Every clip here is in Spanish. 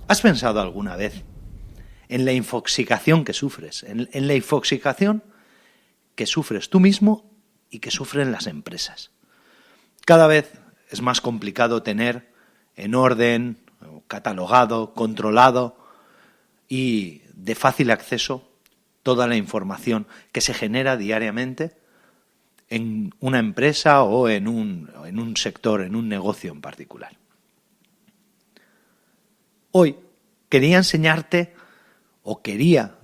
¿Has pensado alguna vez en la infoxicación que sufres? En la infoxicación que sufres tú mismo y que sufren las empresas. Cada vez es más complicado tener en orden, catalogado, controlado y de fácil acceso toda la información que se genera diariamente en una empresa o en un sector, en un negocio en particular. Hoy quería enseñarte o quería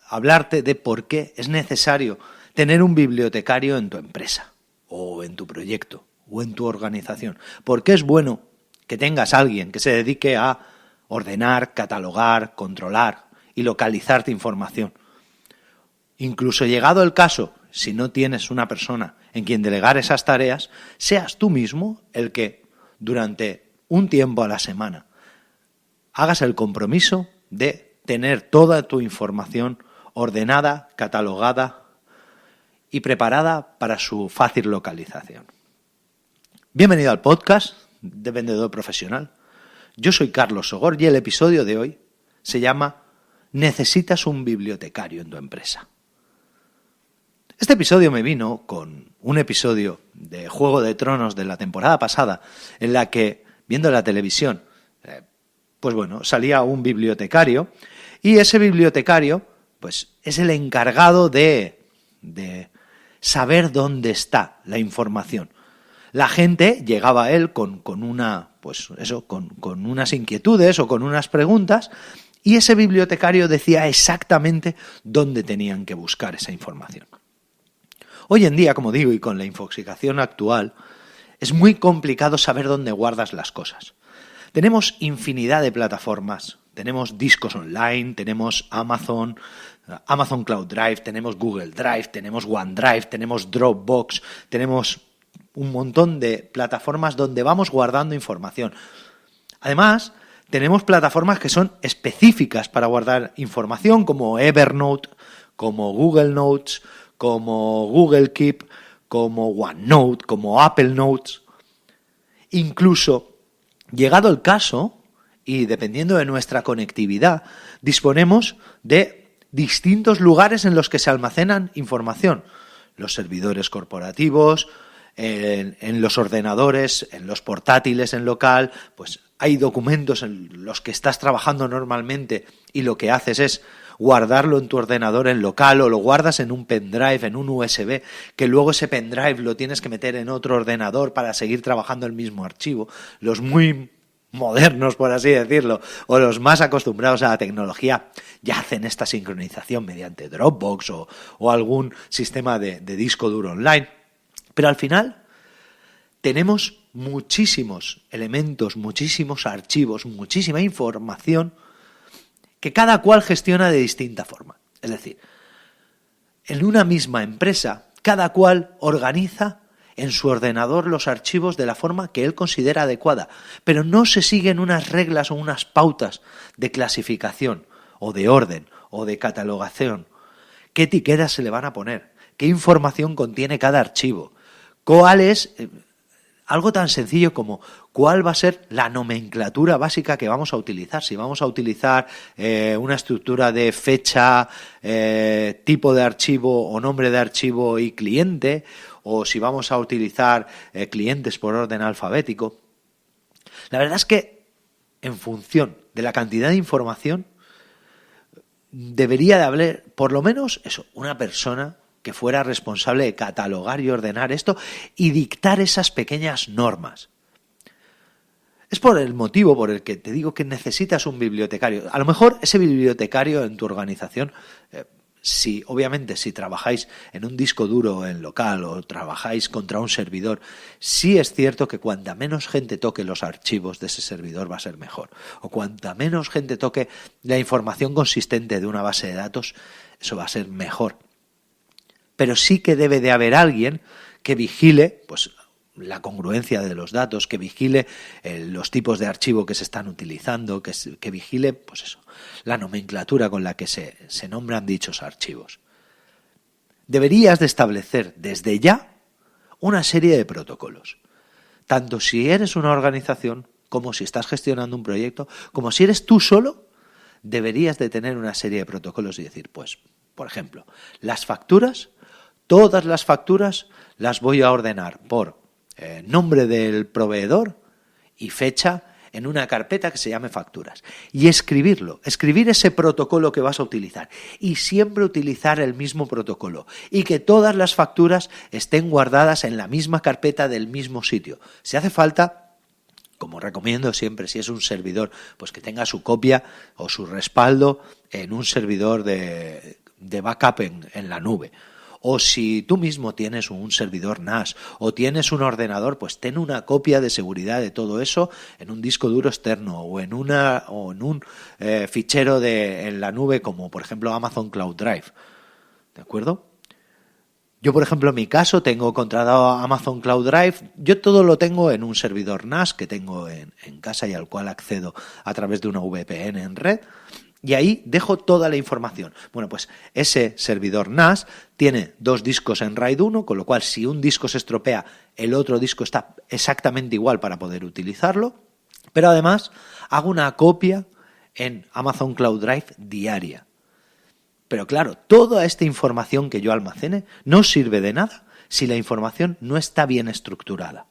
hablarte de por qué es necesario tener un bibliotecario en tu empresa o en tu proyecto o en tu organización. ¿Por qué es bueno que tengas a alguien que se dedique a ordenar, catalogar, controlar y localizar tu información? Incluso llegado el caso, si no tienes una persona en quien delegar esas tareas, seas tú mismo el que durante un tiempo a la semana hagas el compromiso de tener toda tu información ordenada, catalogada y preparada para su fácil localización. Bienvenido al podcast de Vendedor Profesional. Yo soy Carlos Sogor y el episodio de hoy se llama ¿Necesitas un bibliotecario en tu empresa? Este episodio me vino con un episodio de Juego de Tronos de la temporada pasada en la que, viendo la televisión, salía un bibliotecario y ese bibliotecario es el encargado de saber dónde está la información. La gente llegaba a él con unas inquietudes o con unas preguntas y ese bibliotecario decía exactamente dónde tenían que buscar esa información. Hoy en día, como digo, y con la infoxicación actual, es muy complicado saber dónde guardas las cosas. Tenemos infinidad de plataformas, tenemos discos online, tenemos Amazon Cloud Drive, tenemos Google Drive, tenemos OneDrive, tenemos Dropbox, tenemos un montón de plataformas donde vamos guardando información. Además, tenemos plataformas que son específicas para guardar información, como Evernote, como Google Notes, como Google Keep, como OneNote, como Apple Notes. Incluso, llegado el caso, y dependiendo de nuestra conectividad, disponemos de distintos lugares en los que se almacenan información. Los servidores corporativos, en los ordenadores, en los portátiles en local, hay documentos en los que estás trabajando normalmente y lo que haces es guardarlo en tu ordenador en local o lo guardas en un pendrive, en un USB, que luego ese pendrive lo tienes que meter en otro ordenador para seguir trabajando el mismo archivo. Los muy modernos, por así decirlo, o los más acostumbrados a la tecnología ya hacen esta sincronización mediante Dropbox o algún sistema de disco duro online. Pero al final tenemos muchísimos elementos, muchísimos archivos, muchísima información que cada cual gestiona de distinta forma. Es decir, en una misma empresa, cada cual organiza en su ordenador los archivos de la forma que él considera adecuada, pero no se siguen unas reglas o unas pautas de clasificación o de orden o de catalogación. ¿Qué etiquetas se le van a poner? ¿Qué información contiene cada archivo? ¿Cuál es algo tan sencillo como cuál va a ser la nomenclatura básica que vamos a utilizar? Si vamos a utilizar una estructura de fecha, tipo de archivo o nombre de archivo y cliente, o si vamos a utilizar clientes por orden alfabético. La verdad es que en función de la cantidad de información debería de haber por lo menos una persona que fuera responsable de catalogar y ordenar esto y dictar esas pequeñas normas. Es por el motivo por el que te digo que necesitas un bibliotecario. A lo mejor ese bibliotecario en tu organización, si trabajáis en un disco duro en local o trabajáis contra un servidor, sí es cierto que cuanta menos gente toque los archivos de ese servidor va a ser mejor. O cuanta menos gente toque la información consistente de una base de datos, eso va a ser mejor. Pero sí que debe de haber alguien que vigile la congruencia de los datos, que vigile los tipos de archivo que se están utilizando, que vigile la nomenclatura con la que se nombran dichos archivos. Deberías de establecer desde ya una serie de protocolos, tanto si eres una organización como si estás gestionando un proyecto, como si eres tú solo, deberías de tener una serie de protocolos y decir, pues, por ejemplo, las facturas, todas las facturas las voy a ordenar por nombre del proveedor y fecha en una carpeta que se llame facturas. Y escribir ese protocolo que vas a utilizar. Y siempre utilizar el mismo protocolo. Y que todas las facturas estén guardadas en la misma carpeta del mismo sitio. Si hace falta, como recomiendo siempre, si es un servidor, pues que tenga su copia o su respaldo en un servidor de backup en la nube. O si tú mismo tienes un servidor NAS o tienes un ordenador, pues ten una copia de seguridad de todo eso en un disco duro externo o en un fichero en la nube, como por ejemplo Amazon Cloud Drive. ¿De acuerdo? Yo, por ejemplo, en mi caso tengo contratado Amazon Cloud Drive. Yo todo lo tengo en un servidor NAS que tengo en casa y al cual accedo a través de una VPN en red. Y ahí dejo toda la información. Bueno, pues ese servidor NAS tiene 2 discos en RAID 1, con lo cual si un disco se estropea, el otro disco está exactamente igual para poder utilizarlo. Pero además hago una copia en Amazon Cloud Drive diaria. Pero claro, toda esta información que yo almacene no sirve de nada si la información no está bien estructurada.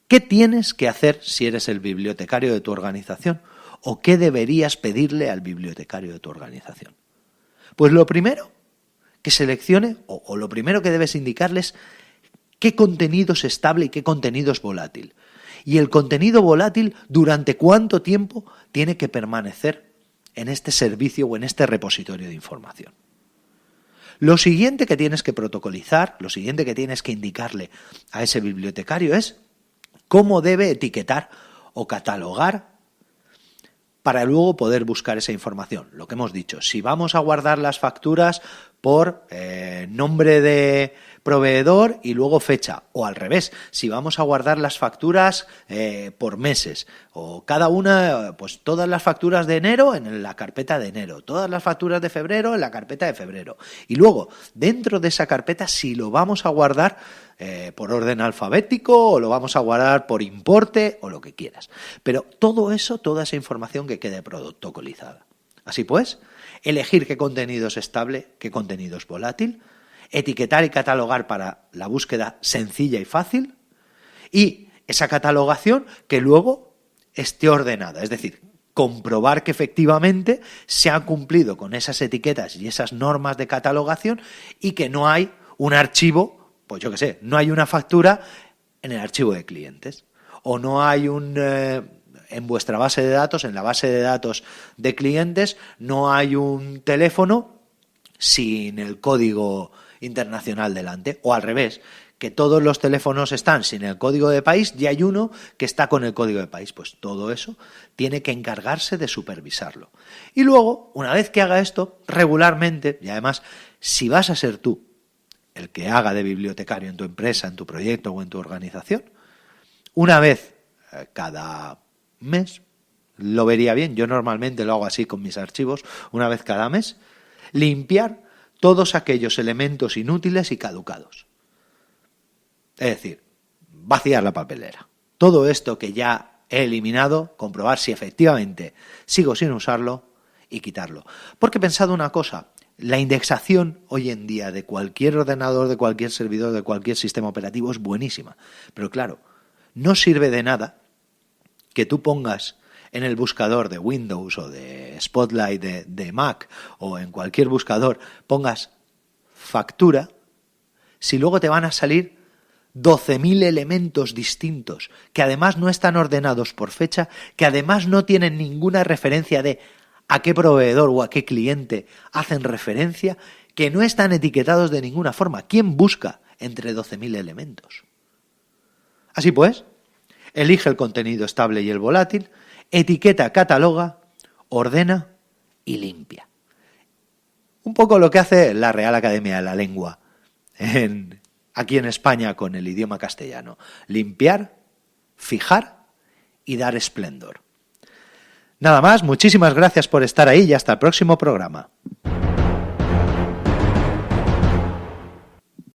¿Qué tienes que hacer si eres el bibliotecario de tu organización? ¿O qué deberías pedirle al bibliotecario de tu organización? Pues lo primero que seleccione, o lo primero que debes indicarles, qué contenido es estable y qué contenido es volátil. Y el contenido volátil, ¿durante cuánto tiempo tiene que permanecer en este servicio o en este repositorio de información? Lo siguiente que tienes que protocolizar, lo siguiente que tienes que indicarle a ese bibliotecario es cómo debe etiquetar o catalogar para luego poder buscar esa información. Lo que hemos dicho, si vamos a guardar las facturas por nombre de proveedor y luego fecha, o al revés, si vamos a guardar las facturas por meses, o cada una, pues todas las facturas de enero en la carpeta de enero, todas las facturas de febrero en la carpeta de febrero, y luego dentro de esa carpeta si lo vamos a guardar por orden alfabético o lo vamos a guardar por importe o lo que quieras. Pero todo eso, toda esa información que quede protocolizada. Así pues, elegir qué contenido es estable, qué contenido es volátil, etiquetar y catalogar para la búsqueda sencilla y fácil, y esa catalogación que luego esté ordenada, es decir, comprobar que efectivamente se ha cumplido con esas etiquetas y esas normas de catalogación y que no hay un archivo, pues yo qué sé, no hay una factura en el archivo de clientes o no hay en vuestra base de datos, en la base de datos de clientes, no hay un teléfono sin el código internacional delante, o al revés, que todos los teléfonos están sin el código de país y hay uno que está con el código de país. Pues todo eso tiene que encargarse de supervisarlo. Y luego, una vez que haga esto, regularmente, y además, si vas a ser tú el que haga de bibliotecario en tu empresa, en tu proyecto o en tu organización, una vez cada mes, lo vería bien, yo normalmente lo hago así con mis archivos, una vez cada mes, limpiar todos aquellos elementos inútiles y caducados. Es decir, vaciar la papelera. Todo esto que ya he eliminado, comprobar si efectivamente sigo sin usarlo y quitarlo. Porque he pensado una cosa, la indexación hoy en día de cualquier ordenador, de cualquier servidor, de cualquier sistema operativo es buenísima. Pero claro, no sirve de nada que tú pongas en el buscador de Windows o de Spotlight de Mac o en cualquier buscador pongas factura, si luego te van a salir 12.000 elementos distintos que además no están ordenados por fecha, que además no tienen ninguna referencia de a qué proveedor o a qué cliente hacen referencia, que no están etiquetados de ninguna forma. ¿Quién busca entre 12.000 elementos? Así pues, elige el contenido estable y el volátil, etiqueta, cataloga, ordena y limpia. Un poco lo que hace la Real Academia de la Lengua aquí en España con el idioma castellano. Limpiar, fijar y dar esplendor. Nada más, muchísimas gracias por estar ahí y hasta el próximo programa.